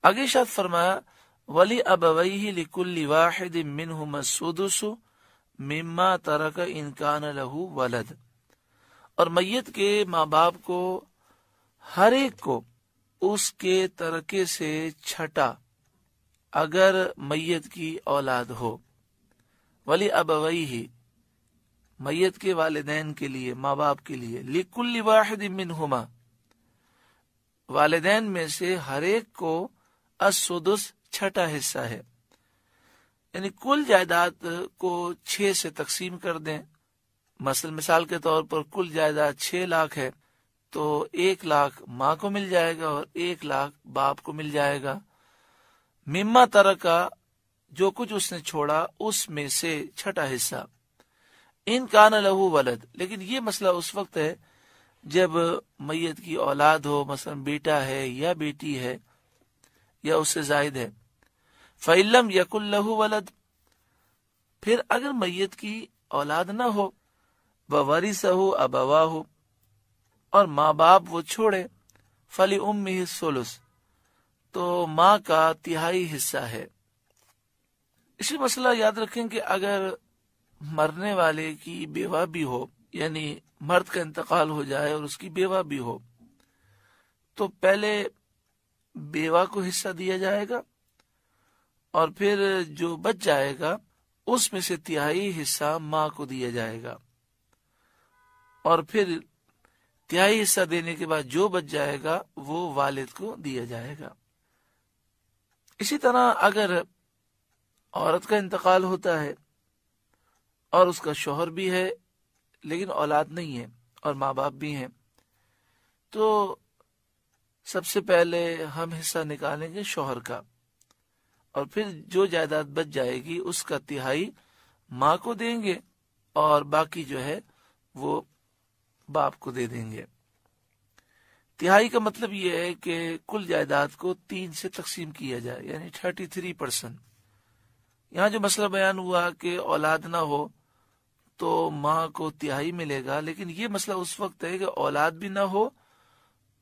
آگے شاد فرمایا ولی ابویہ لکل واحد منہما السدس مما ترک ان کان لہ ولد، اور میت کے ماں باپ کو ہر ایک کو اس کے ترکے سے چھٹا اگر میت کی اولاد ہو. ولی ابویہ میت کے والدین کے لیے، ماں باپ کے لیے، لکل واحد منہما والدین میں سے ہر ایک کو السدس چھٹا حصہ ہے، یعنی کل جائیداد کو 6 سے تقسیم کر دیں. مثال کے طور پر کل جائیداد 6 لاکھ ہے تو 1 لاکھ ماں کو مل جائے گا اور 1 لاکھ باپ کو مل جائے گا. مما ترکا جو کچھ اس نے چھوڑا اس میں سے چھٹا حصہ. ان کان لہو ولد، لیکن یہ مسئلہ اس وقت ہے جب میت کی اولاد ہو، مثلا بیٹا ہے یا بیٹی ہے یا اس سے زائد ہے. فَإِلَّمْ يَكُنْ لَهُ وَلَدٌ، پھر اگر میت کی اولاد نہ ہو، وَوَرِثَهُ أَبَوَاهُ، اور ماں باپ وہ چھوڑے، فَلِأُمِّهِ الثُّلُثُ، تو ماں کا تہائی حصہ ہے. اسی مسئلہ یاد رکھیں کہ اگر مرنے والے کی بیوہ بھی ہو، یعنی مرد کا انتقال ہو جائے اور اس کی بیوہ بھی ہو، تو پہلے بیوہ کو حصہ دیا جائے گا اور پھر جو بچ جائے گا اس میں سے تہائی حصہ ماں کو دیا جائے گا، اور پھر تہائی حصہ دینے کے بعد جو بچ جائے گا وہ والد کو دیا جائے گا. اسی طرح اگر عورت کا انتقال ہوتا ہے اور اس کا شوہر بھی ہے لیکن اولاد نہیں ہے اور ماں باپ بھی ہیں، تو سب سے پہلے ہم حصہ نکالیں گے شوہر کا، اور پھر جو جائیداد بچ جائے گی اس کا تہائی ماں کو دیں گے اور باقی جو ہے وہ باپ کو دے دیں گے. تہائی کا مطلب یہ ہے کہ کل جائیداد کو 3 سے تقسیم کیا جائے، یعنی 33%. یہاں جو مسئلہ بیان ہوا کہ اولاد نہ ہو تو ماں کو تہائی ملے گا، لیکن یہ مسئلہ اس وقت ہے کہ اولاد بھی نہ ہو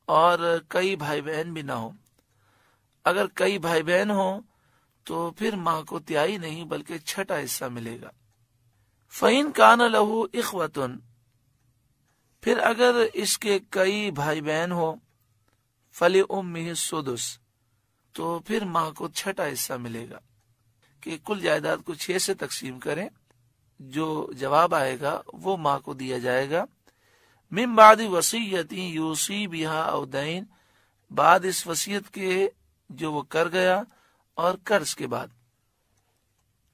اور کئی بھائی بہن بھی نہ ہو. اگر کئی بھائی بہن ہوں تو پھر ماں کو تہائی نہیں بلکہ چھٹا حصہ ملے گا. فَإِن كَانَ لَهُ إِخْوَةٌ، پھر اگر اس کے کئی بھائی بہن ہو، فَلِأُمِّهِ السُّدُسُ، تو پھر ماں کو چھٹا حصہ ملے گا. کہ کل جائیداد کو 6 سے تقسیم کریں، جو جواب آئے گا وہ ماں کو دیا جائے گا. من بعد وصیت یوصی بہا او دین، بعد اس وصیت کے جو وہ کر گیا اور قرض کے بعد.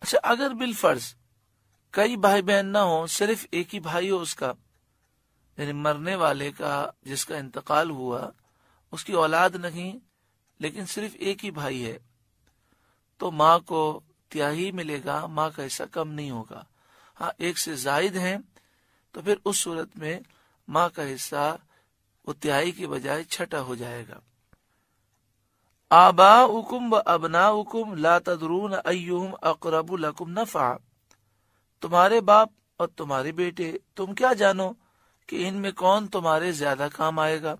اچھا، اگر بالفرض کئی بھائی بہن نہ ہوں، صرف ایک ہی بھائی ہو اس کا، یعنی مرنے والے کا جس کا انتقال ہوا اس کی اولاد نہیں لیکن صرف ایک ہی بھائی ہے، تو ماں کو تہائی ملے گا، ماں کا حصہ کم نہیں ہوگا. ہاں، ایک سے زائد ہیں تو پھر اس صورت میں ماں کا حصہ وہ تہائی کے بجائے چھٹا ہو جائے گا. آباؤکم و ابناؤکم لا تدرون ایہم اقرب لکم نفعا، تمہارے باپ اور تمہارے بیٹے تم کیا جانو کہ ان میں کون تمہارے زیادہ کام آئے گا.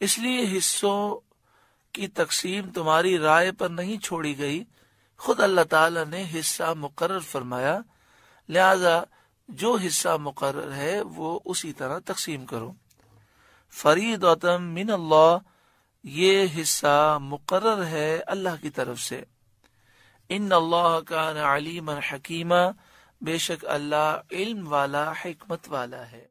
اس لیے حصوں کی تقسیم تمہاری رائے پر نہیں چھوڑی گئی، خود اللہ تعالی نے حصہ مقرر فرمایا، لہذا جو حصہ مقرر ہے وہ اسی طرح تقسیم کرو. فریضۃ من اللہ، یہ حصہ مقرر ہے اللہ کی طرف سے. ان اللہ کان علیما حکیما، بے شک اللہ علم والا حکمت والا ہے.